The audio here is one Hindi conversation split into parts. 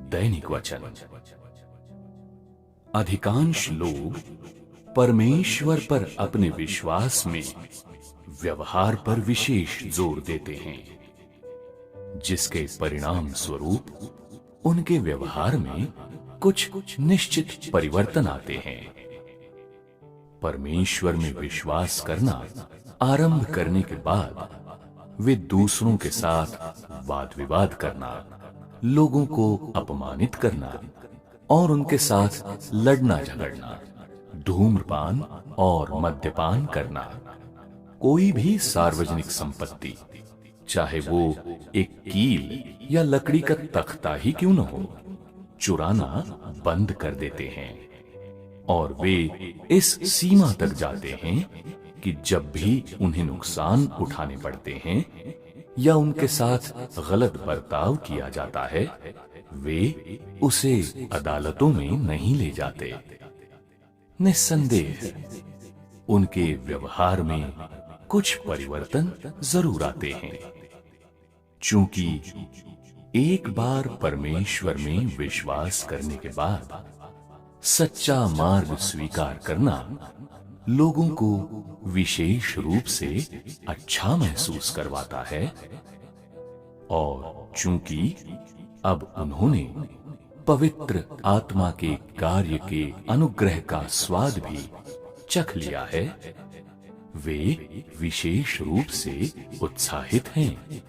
दैनिक वचन। अधिकांश लोग परमेश्वर पर अपने विश्वास में व्यवहार पर विशेष जोर देते हैं, जिसके परिणाम स्वरूप उनके व्यवहार में कुछ निश्चित परिवर्तन आते हैं। परमेश्वर में विश्वास करना आरंभ करने के बाद वे दूसरों के साथ वाद विवाद करना, लोगों को अपमानित करना और उनके साथ लड़ना झगड़ना, धूम्रपान और मद्यपान करना, कोई भी सार्वजनिक संपत्ति, चाहे वो एक कील या लकड़ी का तख्ता ही क्यों न हो, चुराना बंद कर देते हैं। और वे इस सीमा तक जाते हैं कि जब भी उन्हें नुकसान उठाने पड़ते हैं या उनके साथ गलत बर्ताव किया जाता है, वे उसे अदालतों में नहीं ले जाते। निस्संदेह उनके व्यवहार में कुछ परिवर्तन जरूर आते हैं, चूंकि एक बार परमेश्वर में विश्वास करने के बाद सच्चा मार्ग स्वीकार करना लोगों को विशेष रूप से अच्छा महसूस करवाता है। और चूंकि अब उन्होंने पवित्र आत्मा के कार्य के अनुग्रह का स्वाद भी चख लिया है, वे विशेष रूप से उत्साहित हैं।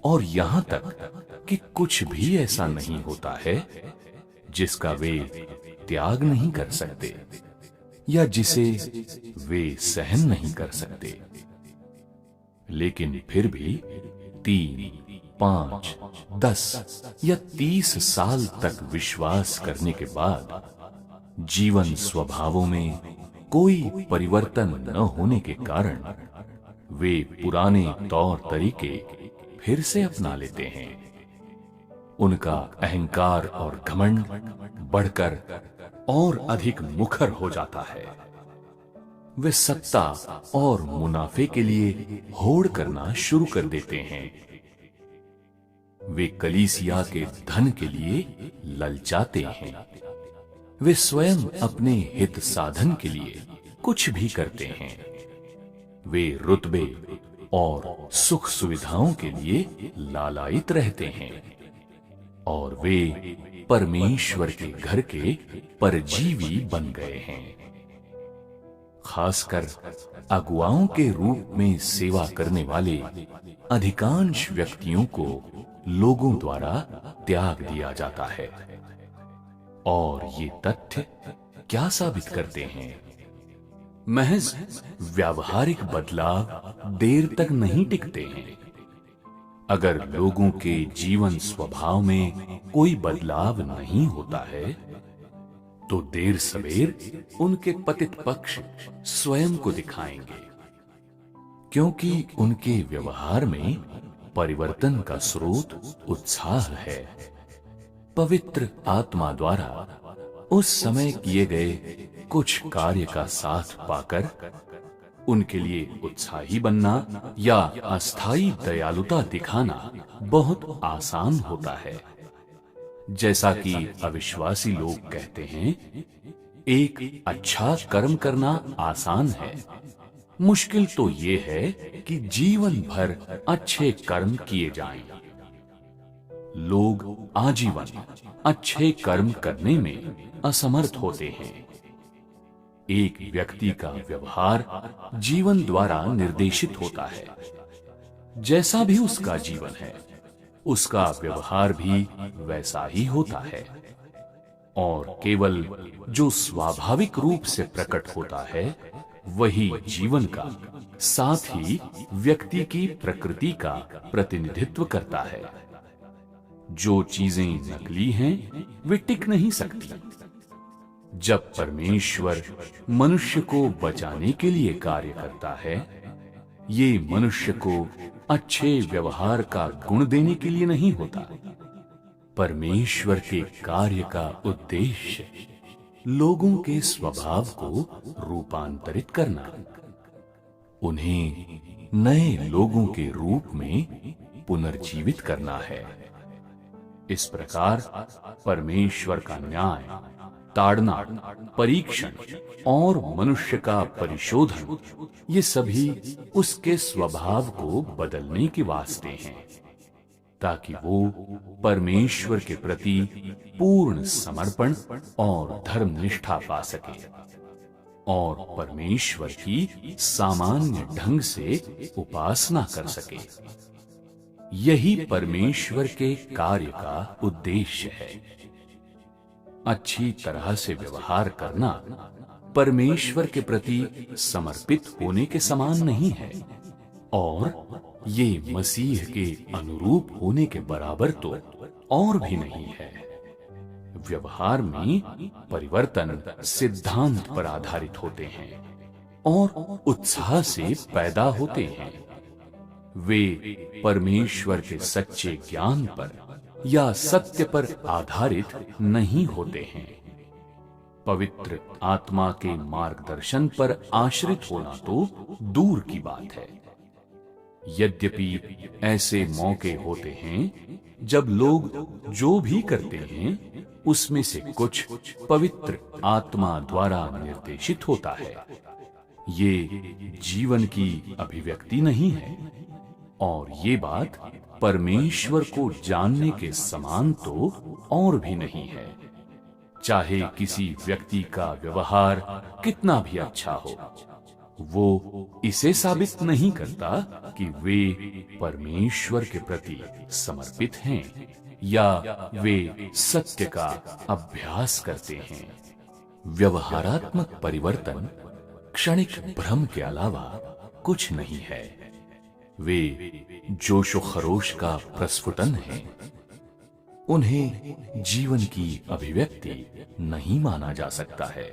और यहां तक कि कुछ भी ऐसा नहीं होता है जिसका वे त्याग नहीं कर सकते या जिसे वे सहन नहीं कर सकते, लेकिन फिर भी 3, 5, 10 या 30 साल तक विश्वास करने के बाद जीवन स्वभावों में कोई परिवर्तन न होने के कारण वे पुराने तौर तरीके फिर से अपना लेते हैं। उनका अहंकार और घमंड बढ़कर और अधिक मुखर हो जाता है। वे सत्ता और मुनाफे के लिए होड़ करना शुरू कर देते हैं। वे कलीसिया के धन के लिए ललचाते हैं। वे स्वयं अपने हित साधन के लिए कुछ भी करते हैं। वे रुतबे और सुख सुविधाओं के लिए लालायित रहते हैं। और वे परमेश्वर के घर के परजीवी बन गए हैं। खासकर अगुवाओं के रूप में सेवा करने वाले अधिकांश व्यक्तियों को लोगों द्वारा त्याग दिया जाता है। और ये तथ्य क्या साबित करते हैं? महज व्यावहारिक बदलाव देर तक नहीं टिकते हैं। अगर लोगों के जीवन स्वभाव में कोई बदलाव नहीं होता है, तो देर सवेर उनके पतित पक्ष स्वयं को दिखाएंगे, क्योंकि उनके व्यवहार में परिवर्तन का स्रोत उत्साह है। पवित्र आत्मा द्वारा उस समय किए गए कुछ कार्य का साथ पाकर उनके लिए उत्साही बनना या अस्थायी दयालुता दिखाना बहुत आसान होता है। जैसा कि अविश्वासी लोग कहते हैं, एक अच्छा कर्म करना आसान है, मुश्किल तो ये है कि जीवन भर अच्छे कर्म किए जाएं। लोग आजीवन अच्छे कर्म करने में असमर्थ होते हैं। एक व्यक्ति का व्यवहार जीवन द्वारा निर्देशित होता है। जैसा भी उसका जीवन है, उसका व्यवहार भी वैसा ही होता है। और केवल जो स्वाभाविक रूप से प्रकट होता है, वही जीवन का, साथ ही व्यक्ति की प्रकृति का प्रतिनिधित्व करता है। जो चीजें नकली हैं, वे टिक नहीं सकती। जब परमेश्वर मनुष्य को बचाने के लिए कार्य करता है, ये मनुष्य को अच्छे व्यवहार का गुण देने के लिए नहीं होता। परमेश्वर के कार्य का उद्देश्य लोगों के स्वभाव को रूपांतरित करना, उन्हें नए लोगों के रूप में पुनर्जीवित करना है। इस प्रकार परमेश्वर का न्याय, ताड़ना, परीक्षण और मनुष्य का परिशोधन, ये सभी उसके स्वभाव को बदलने के वास्ते हैं, ताकि वो परमेश्वर के प्रति पूर्ण समर्पण और धर्मनिष्ठा पा सके और परमेश्वर की सामान्य ढंग से उपासना कर सके। यही परमेश्वर के कार्य का उद्देश्य है। अच्छी तरह से व्यवहार करना परमेश्वर के प्रति समर्पित होने के समान नहीं है और ये मसीह के अनुरूप होने के बराबर तो और भी नहीं है। व्यवहार में परिवर्तन सिद्धांत पर आधारित होते हैं और उत्साह से पैदा होते हैं। वे परमेश्वर के सच्चे ज्ञान पर या सत्य पर आधारित नहीं होते हैं। पवित्र आत्मा के मार्गदर्शन पर आश्रित होना तो दूर की बात है। यद्यपि ऐसे मौके होते हैं जब लोग जो भी करते हैं उसमें से कुछ पवित्र आत्मा द्वारा निर्देशित होता है। ये जीवन की अभिव्यक्ति नहीं है और ये बात परमेश्वर को जानने के समान तो और भी नहीं है। चाहे किसी व्यक्ति का व्यवहार कितना भी अच्छा हो, वो इसे साबित नहीं करता कि वे परमेश्वर के प्रति समर्पित हैं या वे सत्य का अभ्यास करते हैं। व्यवहारात्मक परिवर्तन क्षणिक भ्रम के अलावा कुछ नहीं है। वे जोशो खरोश का प्रस्फुटन है। उन्हें जीवन की अभिव्यक्ति नहीं माना जा सकता है।